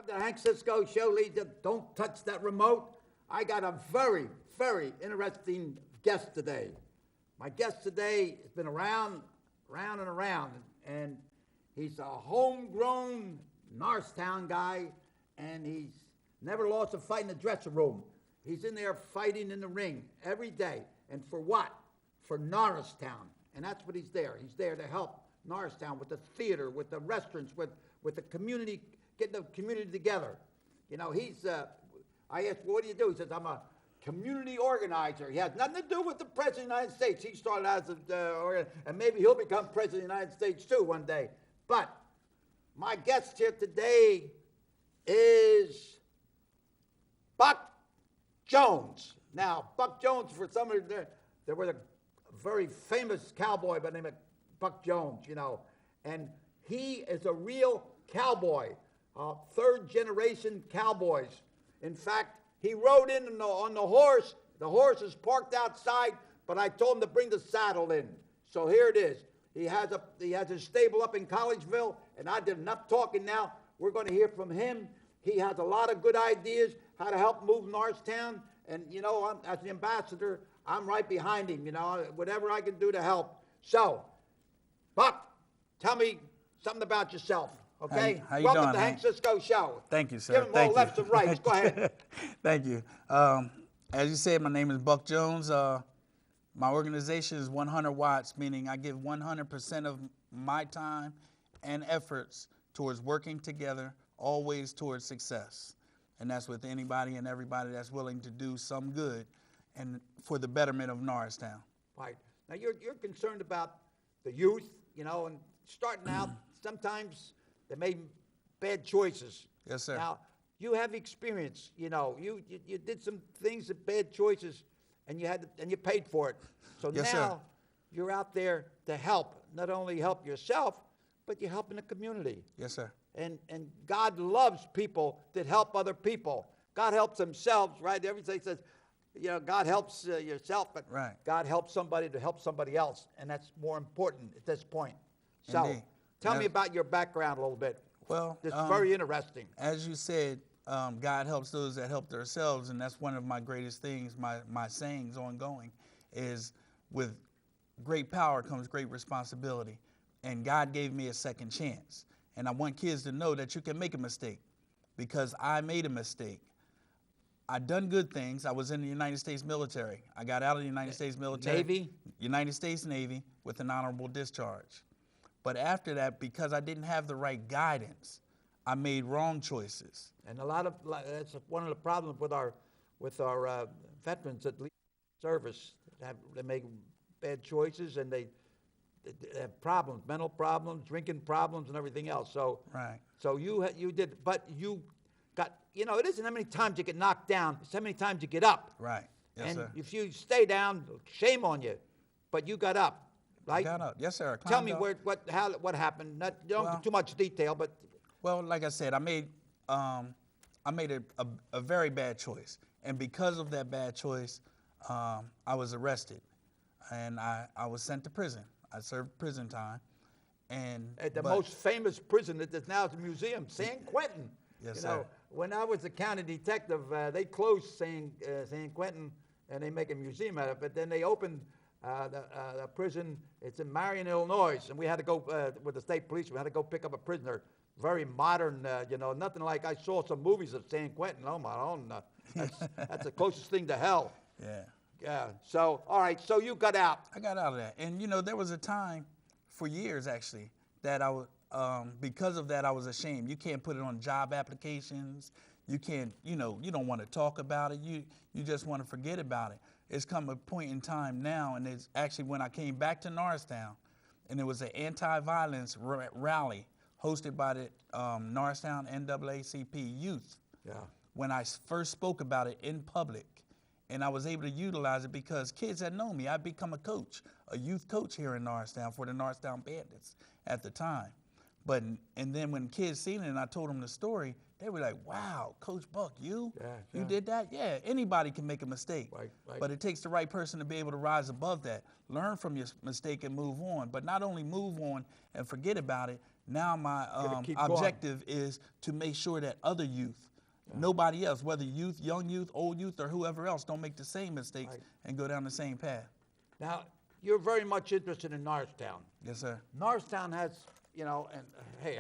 Welcome to the Hank Cisco Show, Legion. Don't touch that remote. I got a very, very interesting guest today. My guest today has been around and around, and he's a homegrown Norristown guy, and he's never lost a fight in the dressing room. He's in there fighting in the ring every day. And for what? For Norristown. And that's what he's there. He's there to help Norristown with the theater, with the restaurants, with the community, getting the community together. You know, I asked, what do you do? He says, I'm a community organizer. He has nothing to do with the President of the United States. He started as and maybe he'll become President of the United States too one day. But my guest here today is Buck Jones. Now, Buck Jones, for some of you, there was a very famous cowboy by the name of Buck Jones, you know, and he is a real cowboy, third generation cowboys. In fact, he rode in on the horse. The horse is parked outside, but I told him to bring the saddle in. So here it is. He has his stable up in Collegeville, and I did enough talking now. We're going to hear from him. He has a lot of good ideas how to help move Norristown, and you know, as the ambassador, I'm right behind him. You know, whatever I can do to help. So, Buck, tell me something about yourself. Okay? How you Welcome doing, to Hank Cisco Show. Thank you, sir. Give him all lefts and rights. Go ahead. Thank you. As you said, my name is Buck Jones. My organization is 100 watts, meaning I give 100% of my time and efforts towards working together, always towards success. And that's with anybody and everybody that's willing to do some good and for the betterment of Norristown. Right. Now, you're concerned about the youth, you know, and starting out, sometimes they made bad choices. Yes, sir. Now, you have experience, you know. You did some things, bad choices, and you paid for it. So Yes, now sir. you're out there to help, not only help yourself, but you're helping the community. Yes, sir. And God loves people that help other people. God helps themselves, right? Everybody says, you know, God helps yourself, but Right. God helps somebody to help somebody else, and that's more important at this point. So, Indeed. tell me Yes. about your background a little bit. Well, It's very interesting. as you said, God helps those that help themselves, and that's one of my greatest things, my sayings ongoing, is with great power comes great responsibility. And God gave me a second chance. And I want kids to know that you can make a mistake, because I made a mistake. I done good things. I was in the United States military. I got out of the United States military. Navy? United States Navy with an honorable discharge. But after that, because I didn't have the right guidance, I made wrong choices. And that's one of the problems with our veterans that leave service. They make bad choices, and they have problems, mental problems, drinking problems, and everything else. So, Right. So you did, but you got, you know, it isn't how many times you get knocked down, it's how many times you get up. Right. Yes, And sir. if you stay down, shame on you. But you got up, right? Got up. Yes, sir. Tell me Climbed up. what happened. Not don't Well- give too much detail, but Well, like I said, I made a very bad choice, and because of that bad choice, I was arrested, and I was sent to prison. I served prison time, and at the but- most famous prison that is now at the museum, San Quentin. Yes, You know, sir. when I was a county detective, they closed San Quentin, and they make a museum out of it. But then they opened the prison. It's in Marion, Illinois, and we had to go with the state police. We had to go pick up a prisoner. Very modern, you know, nothing like I saw some movies of San Quentin. Oh my own, that's the closest thing to hell. Yeah. Yeah. So all right. So you got out. I got out of that, and you know, there was a time, for years actually, that I was, because of that, I was ashamed. You can't put it on job applications. You can't, you know, you don't want to talk about it. You just want to forget about it. It's come a point in time now, and it's actually when I came back to Norristown, and it was an anti-violence rally hosted by the Norristown NAACP youth. Yeah. When I first spoke about it in public, and I was able to utilize it because kids had known me. I'd become a coach, a youth coach here in Norristown for the Norristown Bandits at the time. And then when kids seen it and I told them the story, they were like, wow, Coach Buck, you did that? Yeah, anybody can make a mistake. Right. But it takes the right person to be able to rise above that, learn from your mistake and move on. But not only move on and forget about it, Now my keep going. objective is to make sure that other youth, nobody else, whether youth, young youth, old youth, or whoever else, don't make the same mistakes Right. and go down the same path. Now, you're very much interested in Norristown. Yes, sir. Norristown has, you know, and hey,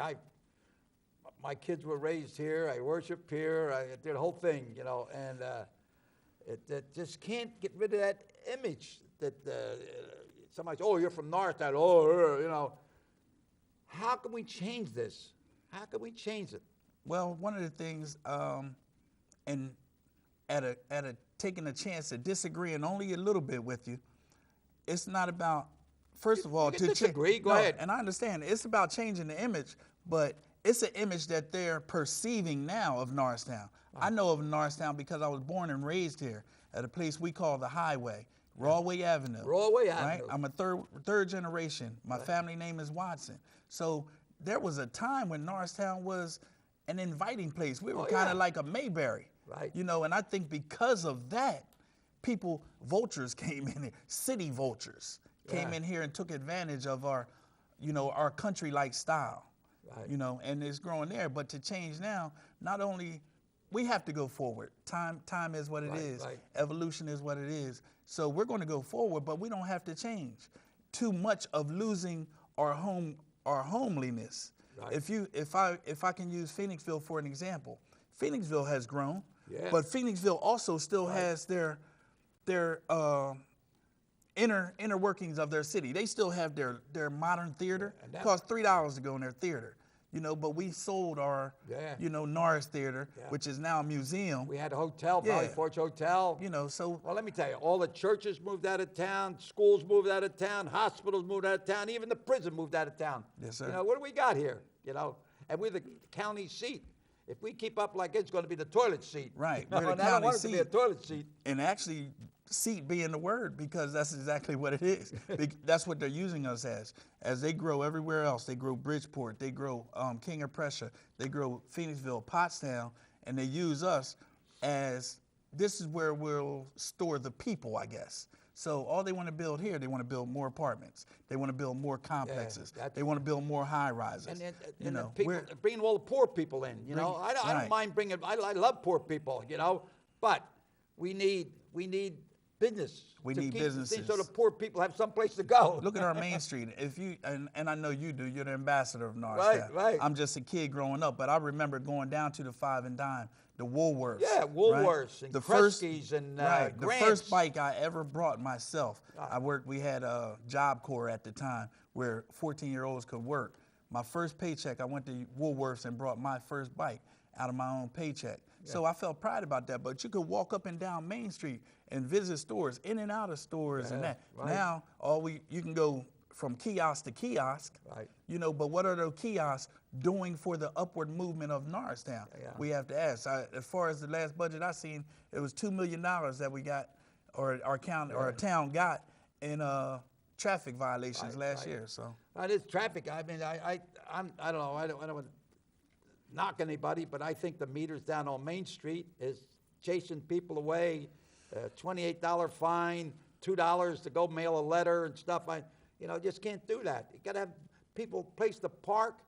my kids were raised here. I worship here. I did the whole thing, you know, and it just can't get rid of that image that somebody says, oh, you're from Norristown. Oh, you know. How can we change this? How can we change it? Well, one of the things, and at a taking a chance to disagreeing only a little bit with you, it's not about, first of all, You can disagree. Go ahead. And I understand it's about changing the image, but it's an image that they're perceiving now of Norristown. I know of Norristown because I was born and raised here at a place we call the Highway, Rawway Avenue. Rawway Right? Avenue. I'm a third generation. My family name is Watson. So there was a time when Norristown was an inviting place. We were kind of like a Mayberry. Right. You know, and I think because of that, vultures came in here, city vultures came in here and took advantage of our, you know, our country-like style. Right. You know, and it's growing there. But to change now, not only we have to go forward. Time is what it is. Right. Evolution is what it is. So we're going to go forward, but we don't have to change. Too much of losing our homeliness. Right. If I can use Phoenixville for an example, Phoenixville has grown, Yeah. but Phoenixville also still has their inner workings of their city. They still have their modern theater. It costs $3 to go in their theater. You know, but we sold our, you know, Norris Theater, which is now a museum. We had a hotel, Valley Forge Hotel. You know, so. Well, let me tell you, all the churches moved out of town, schools moved out of town, hospitals moved out of town, even the prison moved out of town. Yes, sir. You know, what do we got here? You know, and we're the county seat. If we keep up like it's going to be the toilet seat. Right, You know, we're the and I don't county want it to be a seat. toilet seat. And actually, seat being the word, because that's exactly what it is. That's what they're using us as. As they grow everywhere else, they grow Bridgeport, they grow King of Prussia, they grow Phoenixville, Pottstown, and they use us as, this is where we'll store the people, I guess. So all they want to build here, they want to build more apartments. They want to build more complexes. They want to build more high rises. And bringing all the poor people in, you know. I don't mind bringing, I love poor people, you know, but we need business. We need businesses. So the poor people have some place to go. Look at our Main Street. If you and I know you do, you're the ambassador of Norristown. Right. I'm just a kid growing up, but I remember going down to the 5 and Dime, the Woolworths. Yeah, Woolworths and the Kresge's and the Grant's. first bike I ever brought myself. We had a Job Corps at the time where 14-year-olds could work. My first paycheck, I went to Woolworths and brought my first bike out of my own paycheck. So I felt pride about that. But you could walk up and down Main Street and visit stores, in and out of stores and that. Right. Now, you can go from kiosk to kiosk, you know, but what are those kiosks doing for the upward movement of Norristown? We have to ask. As far as the last budget I seen, it was $2 million that we got, or our town got in traffic violations last year. So It is traffic. I mean, I don't know. I don't want to knock anybody, but I think the meters down on Main Street is chasing people away. $28 fine, $2 to go mail a letter and stuff. Just can't do that. You got to have people place to park,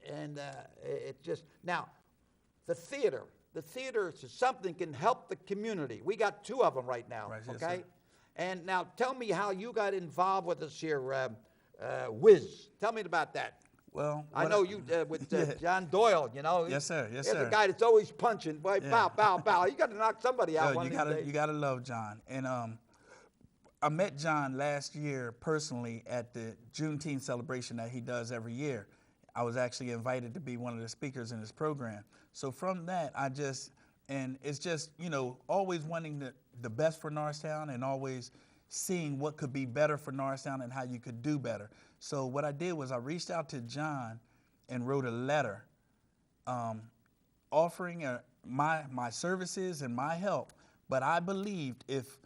and it just now the theater. The theater is something can help the community. We got 2 of them right now. Yes, okay, sir. and now tell me how you got involved with us here, Wiz. Tell me about that. Well, I know you with John Doyle, you know. Yes, sir. Yes, There's sir. a guy that's always punching. Boy, pow, pow, pow. You got to knock somebody out. You gotta love John. And I met John last year personally at the Juneteenth celebration that he does every year. I was actually invited to be one of the speakers in his program. So from that, it's just, you know, always wanting the best for Norristown and always seeing what could be better for Norristown and how you could do better. So what I did was I reached out to John and wrote a letter offering my services and my help. But I believed if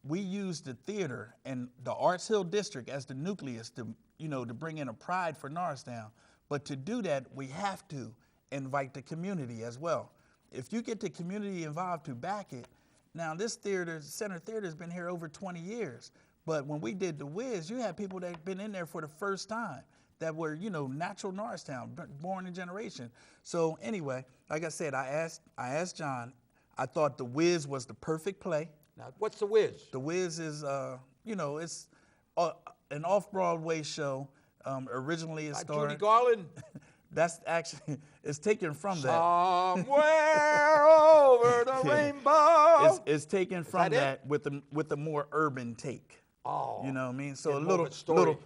we used the theater and the Arts Hill District as the nucleus to bring in a pride for Norristown, but to do that, we have to invite the community as well. If you get the community involved to back it, now this theater, Center Theater, has been here over 20 years. But when we did the Wiz, you had people that had been in there for the first time. that were, you know, natural Norristown, born in generation. So anyway, like I said, I asked John. I thought The Wiz was the perfect play. Now, what's The Wiz? The Wiz is, you know, it's an off-Broadway show. Originally it started. Judy Garland? That's actually, it's taken from that. Somewhere over the rainbow. It's taken from that with a more urban take. Oh. You know what I mean? So a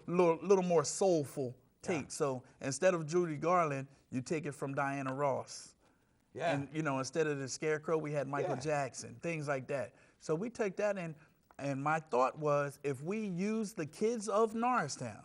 little more soulful take. Yeah. So instead of Judy Garland, you take it from Diana Ross. Yeah. And, you know, instead of the Scarecrow, we had Michael Jackson, things like that. So we took that in, and my thought was, if we use the kids of Norristown,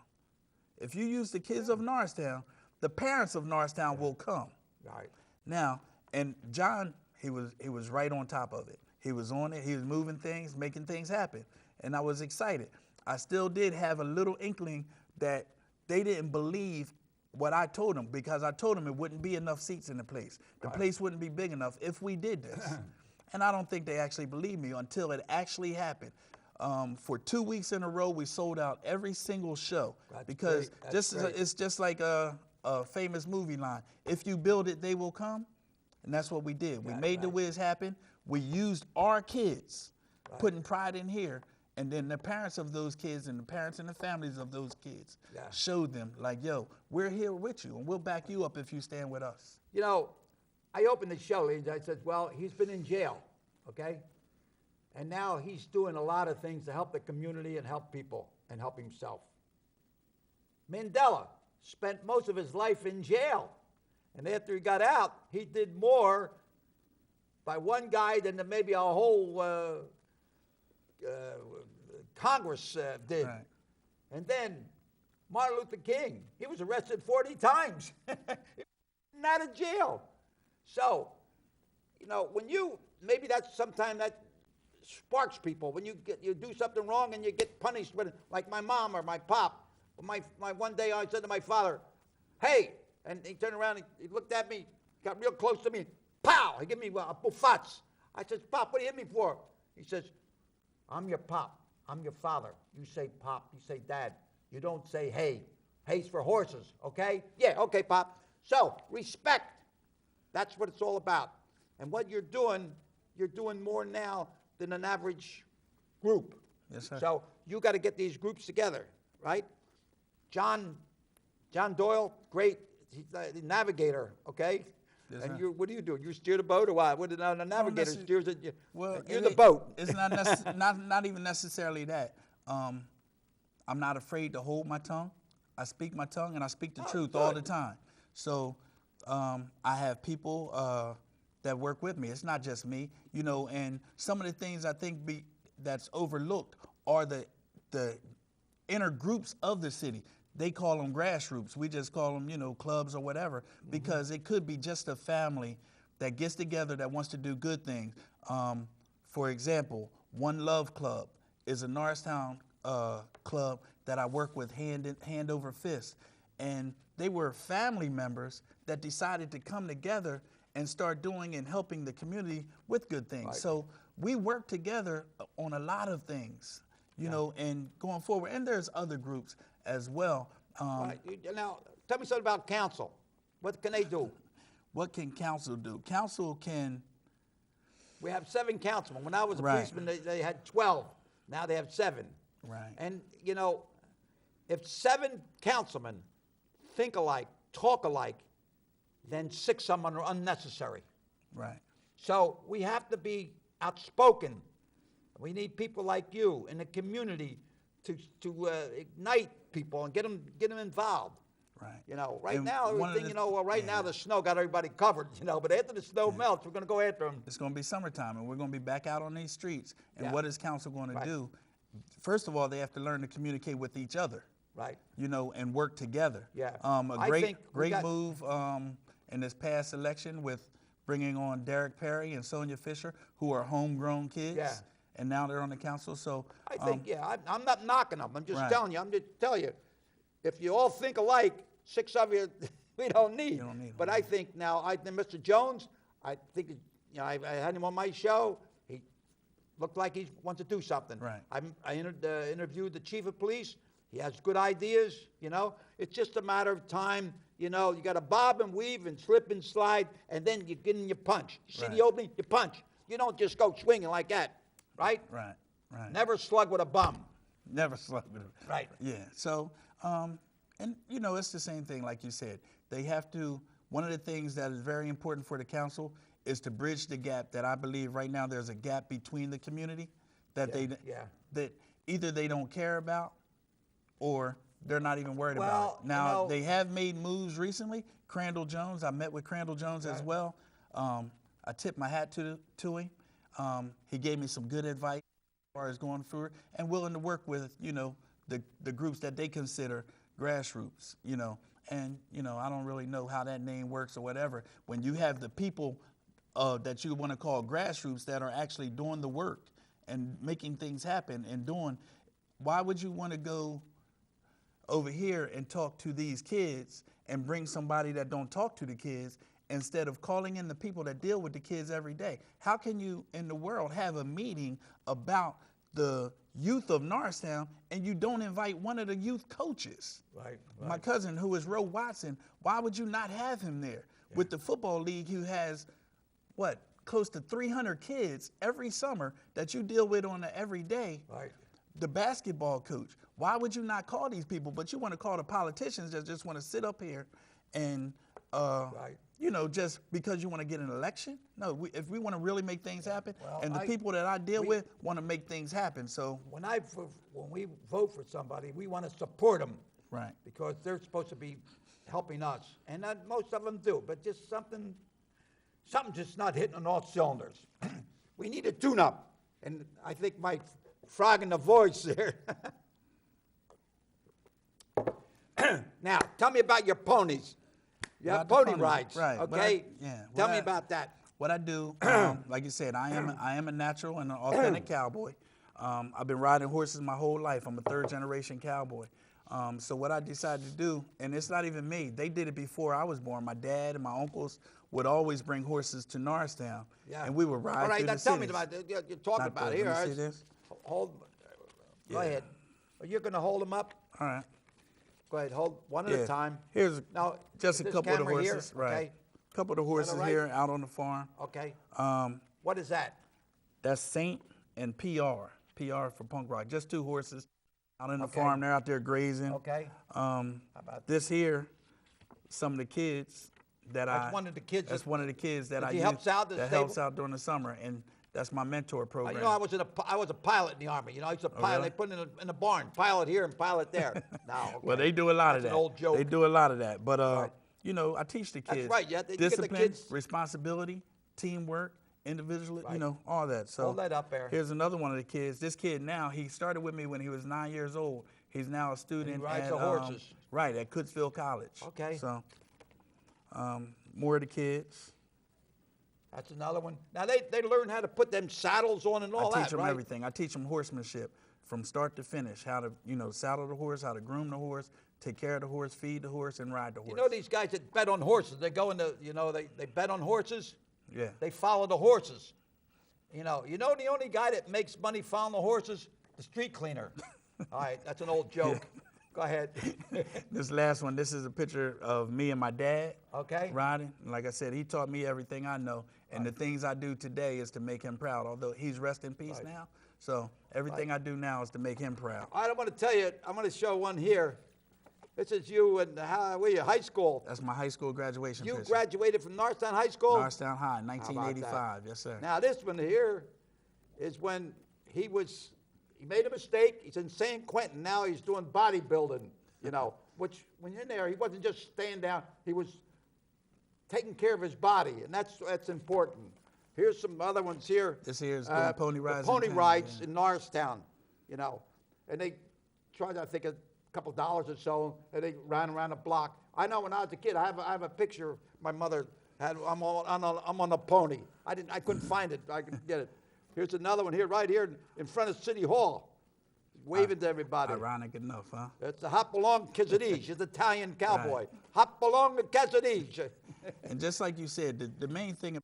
if you use the kids of Norristown, the parents of Norristown will come. Right. Now, and John, he was right on top of it. He was on it. He was moving things, making things happen. And I was excited. I still did have a little inkling that they didn't believe what I told them, because I told them it wouldn't be enough seats in the place. The place wouldn't be big enough if we did this. And I don't think they actually believed me until it actually happened. For 2 weeks in a row, we sold out every single show. Because it's just like a famous movie line. If you build it, they will come. And that's what we did. We made The Wiz happen. We used our kids, putting pride in here. And then the parents of those kids and the parents and the families of those kids showed them, like, yo, we're here with you, and we'll back you up if you stand with us. You know, I opened the show, and I said, well, he's been in jail, okay? And now he's doing a lot of things to help the community and help people and help himself. Mandela spent most of his life in jail. And after he got out, he did more by one guy than maybe a whole Congress did. Right. And then Martin Luther King, he was arrested 40 times. Out of jail. So, you know, when you, maybe that's sometimes that sparks people. When you do something wrong and you get punished, like my mom or my pop. My one day I said to my father, hey, and he turned around, he looked at me, got real close to me, pow, he gave me a buffats. I said, Pop, what do you hit me for? He says, I'm your pop. I'm your father. You say pop. You say dad. You don't say hey. Hey's for horses, okay? Yeah, okay, Pop. So, respect. That's what it's all about. And what you're doing more now than an average group. Yes, sir. So, you got to get these groups together, right? John Doyle, great. He's the navigator, okay? Yes, and what do? You steer the boat or what? What the navigator steers it? Well, you're the boat. It's not even necessarily that. I'm not afraid to hold my tongue. I speak my tongue and I speak the truth all the time. So I have people that work with me. It's not just me, you know. And some of the things I think that's overlooked are the inner groups of the city. They call them grassroots. We just call them, you know, clubs or whatever, because it could be just a family that gets together that wants to do good things. For example, One Love Club is a Norristown club that I work with hand over fist. And they were family members that decided to come together and start doing and helping the community with good things. Right. So we work together on a lot of things, you know, and going forward. And there's other groups as well. Right. Now, tell me something about council. What can they do? What can council do? Council can... We have 7 councilmen. When I was a policeman, they had 12. Now they have 7. Right. And, you know, if 7 councilmen think alike, talk alike, then 6 of them are unnecessary. Right. So we have to be outspoken. We need people like you in the community to ignite people and get them involved. Right. You know, now, everything, you know, well, now the snow got everybody covered, you know, but after the snow melts, we're going to go after them. It's going to be summertime, and we're going to be back out on these streets. And what is council going to do? First of all, they have to learn to communicate with each other. Right. You know, and work together. Yeah. A great move in this past election with bringing on Derek Perry and Sonia Fisher, who are homegrown kids. Yeah. And now they're on the council. So I think, I'm not knocking them. I'm just telling you. I'm just telling you. If you all think alike, 6 of you, we don't need. You don't need but I think now, Mr. Jones, I think, you know, I had him on my show. He looked like he wants to do something. Right. I interviewed the chief of police. He has good ideas, you know. It's just a matter of time, you know. You got to bob and weave and slip and slide, and then you get in your punch. You see Right. the opening, you punch. You don't just go swinging like that, right? Right. Right. Never slug with a bum. Never slept with him. Right. Yeah. So, and you know, it's the same thing, like you said. They have to. One of the things that is very important for the council is to bridge the gap that I believe right now there's a gap between the community that that either they don't care about or they're not even worried about it. Now, you know, they have made moves recently. Crandall Jones, I met with Crandall Jones as well. I tipped my hat to him. He gave me some good advice as far as going through it, and willing to work with, you know, the groups that they consider grassroots, you know. And, you know, I don't really know how that name works or whatever. When you have the people that you want to call grassroots that are actually doing the work and making things happen and doing, why would you want to go over here and talk to these kids and bring somebody that don't talk to the kids instead of calling in the people that deal with the kids every day? How can you in the world have a meeting about the youth of Norristown and you don't invite one of the youth coaches? Right. My cousin, who is Roe Watson, why would you not have him there? With the football league, who has, what, close to 300 kids every summer that you deal with on an every day. Right. The basketball coach. Why would you not call these people? But you want to call the politicians that just want to sit up here and, you know, just because you want to get an election? No, if we want to really make things happen, Well, and the people that I deal with want to make things happen. So When we vote for somebody, we want to support them. Right. Because they're supposed to be helping us. And most of them do, but just something just not hitting on all cylinders. We need a tune-up. And I think my frog in the voice there. Now, tell me about your ponies. You have About the pony ponies, rides, right. okay? Tell me about that. What I do, like you said, I am a natural and an authentic cowboy. I've been riding horses my whole life. I'm a third-generation cowboy. So what I decided to do, and it's not even me, they did it before I was born. My dad and my uncles would always bring horses to Norristown, and we would ride All right, through now the tell me cities. about it. You're talking about it here. Let me see this. Hold. Go ahead. You're going to hold them up? All right. Go ahead, hold one at a time. Here's Now, just a this couple of the camera here, horses, right? okay? A couple of the horses right? here out on the farm. Okay. What is that? That's Saint and PR. PR for punk rock. Just two horses out on the Okay. farm. They're out there grazing. Okay. How about this here? Some of the kids that That's one of the kids That's that- one of the kids that that I he use helps out at the that helps stable? out during the summer, and that's my mentor program. You know, I was a pilot in the Army. You know, I used to pilot. really? They put in a barn, pilot here and pilot there. Now, okay. Well, they do a lot of That's that. an old joke. They do a lot of that. But, Right. you know, I teach the kids. right, you have to get the discipline, kids- responsibility, teamwork, individual, Right. you know, all that. So Hold that up there. Here's another one of the kids. This kid now, he started with me when he was 9 years old. He's now a student rides at, the horses. right, at Cootsville College. Okay. So, more of the kids. That's another one. Now, they learn how to put them saddles on and all I that, teach them right? everything. I teach them horsemanship from start to finish, how to, you know, saddle the horse, how to groom the horse, take care of the horse, feed the horse, and ride the horse. You know these guys that bet on horses, they go into, you know, they bet on horses. Yeah. They follow the horses. You know the only guy that makes money following the horses? The street cleaner. All right, that's an old joke. Go ahead. This last one, this is a picture of me and my dad Okay. riding. And like I said, he taught me everything I know. And the things I do today is to make him proud, although he's rest in peace now. So everything I do now is to make him proud. I don't want to tell you, I'm going to show one here. This is you in high school. That's my high school graduation You picture. graduated from Norristown High School? Norristown High, How about 1985. that? Yes, sir. Now this one here is when he made a mistake. He's in San Quentin. Now he's doing bodybuilding, you know, which when you're in there, he wasn't just staying down. He was taking care of his body, and that's important. Here's some other ones here. This here is doing pony rides The pony in town, rides yeah. in Norristown, you know, and they charge, I think, a couple dollars or so, and they ran around the block. I know when I was a kid, I have a picture my mother had. I'm on a pony. I couldn't find it. I could get it. Here's another one here, right here in front of City Hall, waving to everybody. Ironic enough, huh? It's a hop along Quesadillas. He's an Italian cowboy. Hop along the Quesadillas. And just like you said, the main thing,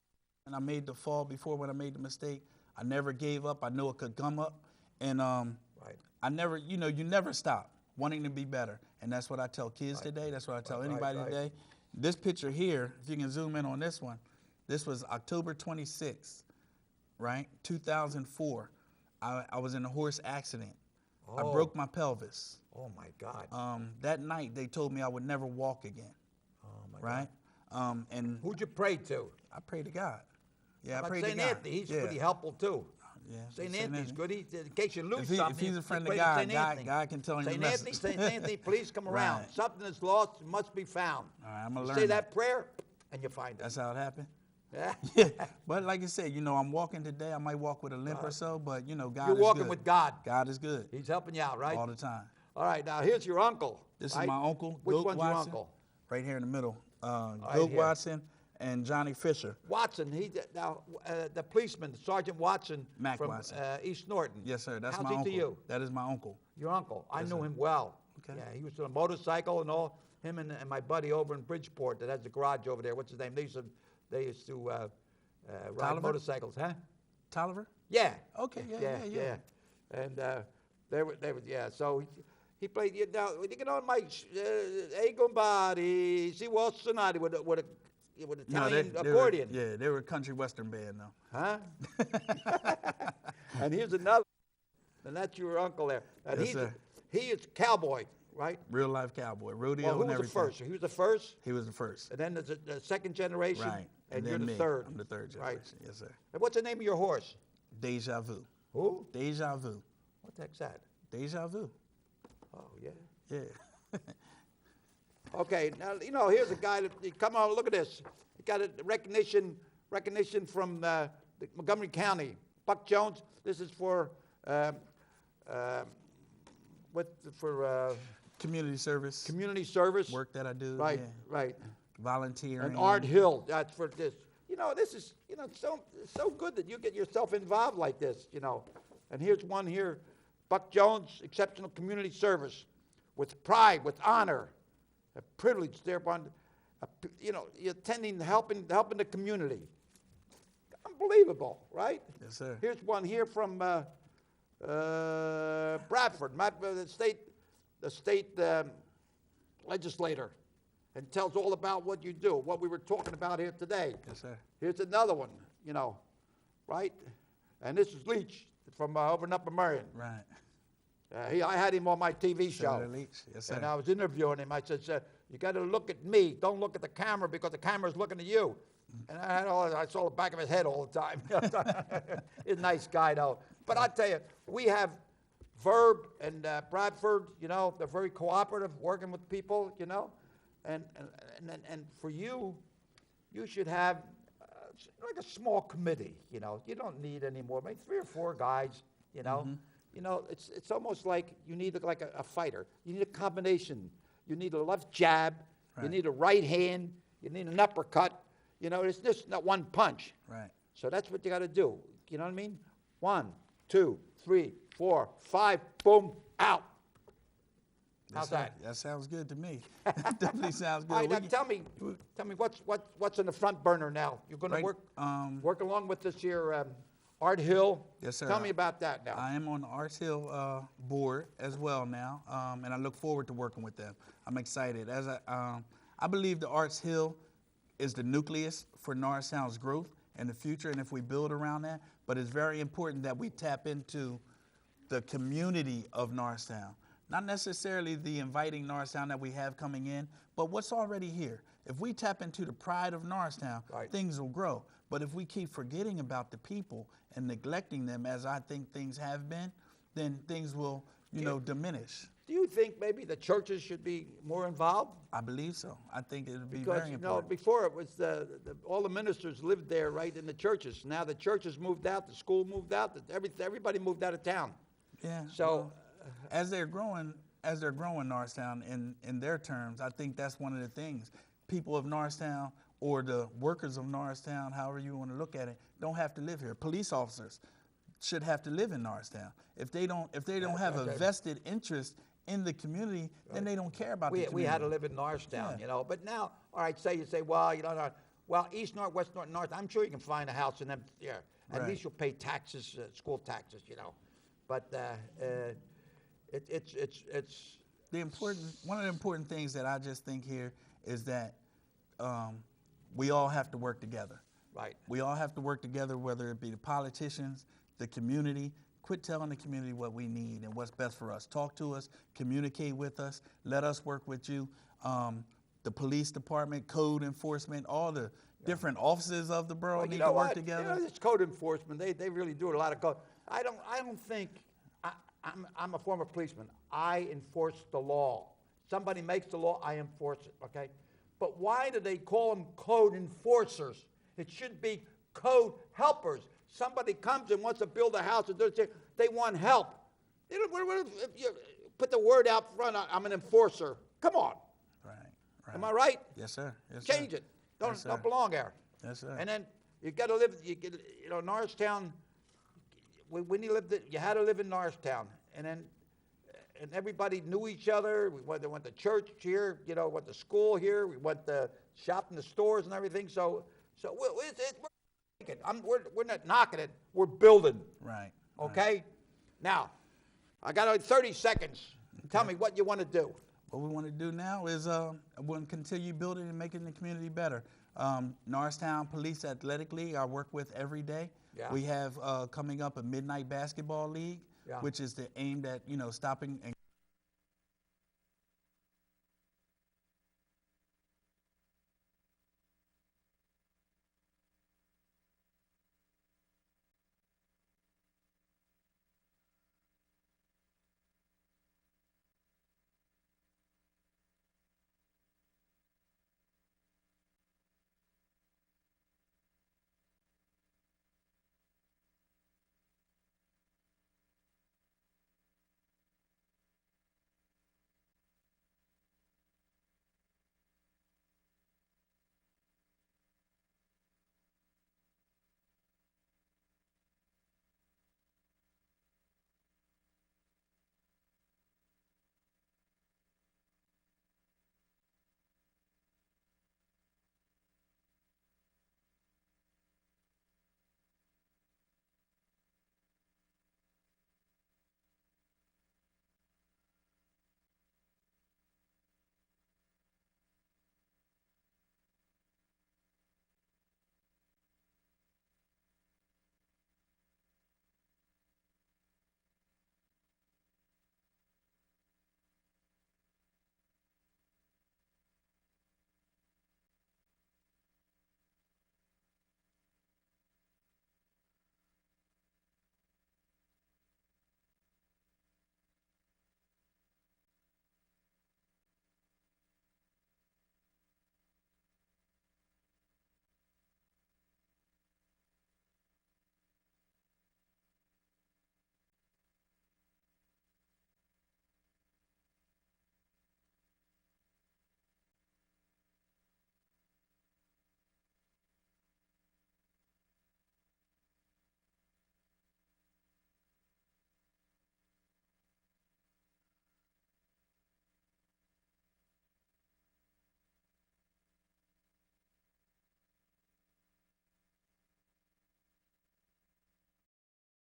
and I made the fall before when I made the mistake, I never gave up. I knew it could come up. And Right. I never, you know, you never stop. wanting to be better. And that's what I tell kids today. That's what I tell anybody right. today. This picture here, if you can zoom in on this one, this was October 26th, right? 2004. I was in a horse accident. I broke my pelvis. Oh, my God. That night, they told me I would never walk again. Oh, my right? God. And Who'd you pray to? I pray to God. Yeah, I How pray about to St. God. Anthony? He's yeah. pretty helpful, too. Yeah, St. Anthony's good. In case you lose if something, he's a friend you of pray to God, St. Anthony. God can tell him the St. message. Anthony, St. Anthony, please come around. Right. Something that's lost must be found. All right, I'm going to You learn say that prayer, and you find it. That's how it happened? Yeah. Yeah. But like I said, I'm walking today. I might walk with a limp or so, but, God is good. You're walking with God. God is good. He's helping you out, right? All the time. All right, now here's your uncle. This right? is my uncle, Which Goat one's Watson, your uncle? right here in the middle. Right Goat here. Watson and Johnny Fisher. Watson, the policeman, Sergeant Watson Mac from Watson. East Norton. Yes, sir. That's How's my he uncle. to you? That is my uncle. Your uncle. I Yes, knew sir. him well. Okay. Yeah, he was on a motorcycle and all. Him and my buddy over in Bridgeport that has the garage over there. What's his name? They used to ride Tolliver? motorcycles, huh? Tolliver? Yeah. Okay, yeah. And they were, yeah. So he played. Now you know, Mike, Body. See, Wall Sonati with Italian accordion. They were a country western band, though. Huh? And here's another. And that's your uncle there. And Yes, sir. He is cowboy, right? Real life cowboy, rodeo Well, who and was the everything. first? He was the first, He was the first. and then there's the second generation, Right. and then you're the me. third. I'm the third Right. generation. Yes, sir. And what's the name of your horse? Deja vu. Who? Deja vu. What the heck's that? Deja vu. Oh, yeah. Yeah. Okay, now, here's a guy that, come on, look at this. He got a recognition from the Montgomery County. Buck Jones, this is for Community service. community service. Work that I do. Right, Yeah. right. Volunteering. And Art Hill, that's for this. This is, so good that you get yourself involved like this, And here's one here, Buck Jones, exceptional community service, with pride, with honor, a privilege thereupon, you're attending, helping the community. Unbelievable, right? Yes, sir. Here's one here from Bradford, the state legislator, and tells all about what you do, what we were talking about here today. Yes, sir. Here's another one, right? And this is Leach from over in Upper Marion. Right. I had him on my TV show. Senator Leach. Yes, sir. And I was interviewing him. I said, you got to look at me. Don't look at the camera because the camera's looking at you. And I saw the back of his head all the time. He's a nice guy, though. But I tell you, we have Verb and Bradford, they're very cooperative, working with people, And for you, you should have like a small committee, You don't need any more, maybe 3 or 4 guys, It's almost like you need like a fighter. You need a combination. You need a left jab. Right. You need a right hand. You need an uppercut. It's just not one punch. Right. So that's what you got to do. You know what I mean? 1, 2, 3, 4, 5, boom, out. How's that? That sounds good to me. Definitely sounds good. All right, now tell me what's in the front burner now? You're going to work along with this here Art Hill. Yes, sir. Tell me about that now. I am on the Art Hill board as well now, and I look forward to working with them. I'm excited. As I believe the Arts Hill is the nucleus for Norristown's growth in the future, and if we build around that, but it's very important that we tap into the community of Norristown. Not necessarily the inviting Norristown that we have coming in, but what's already here. If we tap into the pride of Norristown, Right. things will grow. But if we keep forgetting about the people and neglecting them, as I think things have been, then things will, diminish. Do you think maybe the churches should be more involved? I believe so. I think it would be Because, very important. before it was all the ministers lived there right in the churches. Now the churches moved out, the school moved out, everybody moved out of town. Yeah. So, well, as they're growing Norristown in their terms, I think that's one of the things. People of Norristown or the workers of Norristown, however you want to look at it, don't have to live here. Police officers should have to live in Norristown. If they don't have a vested interest in the community, then they don't care about the community. we had to live in Norristown, But now, all right, you say, well, East North, West North, North. I'm sure you can find a house in them. Yeah, at least you'll pay taxes, school taxes, But it's one of the important things that I just think here is that we all have to work together. Right. We all have to work together, whether it be the politicians, the community. Quit telling the community what we need and what's best for us. Talk to us, communicate with us, let us work with you. The police department, code enforcement, all the different offices of the borough need to work together. It's code enforcement. They really do a lot of code. I don't think, I'm a former policeman. I enforce the law. Somebody makes the law, I enforce it, okay? But why do they call them code enforcers? It should be code helpers. Somebody comes and wants to build a house, and they want help. If you put the word out front, I'm an enforcer. Come on. Right. Am I right? Yes, sir. Yes, Change sir. it. Don't Yes, sir. belong there. Yes, sir. And then you got to live. Norristown. When you lived, you had to live in Norristown, and everybody knew each other. We went to church here. Went to school here. We went to shop in the stores and everything. So we're not knocking it. We're building. Right. Okay. Now, I got 30 seconds. Tell me what you want to do. What we want to do now is we want to continue building and making the community better. Norristown Police Athletic League I work with every day. Yeah. We have coming up a midnight basketball league, Yeah. which is aimed at stopping and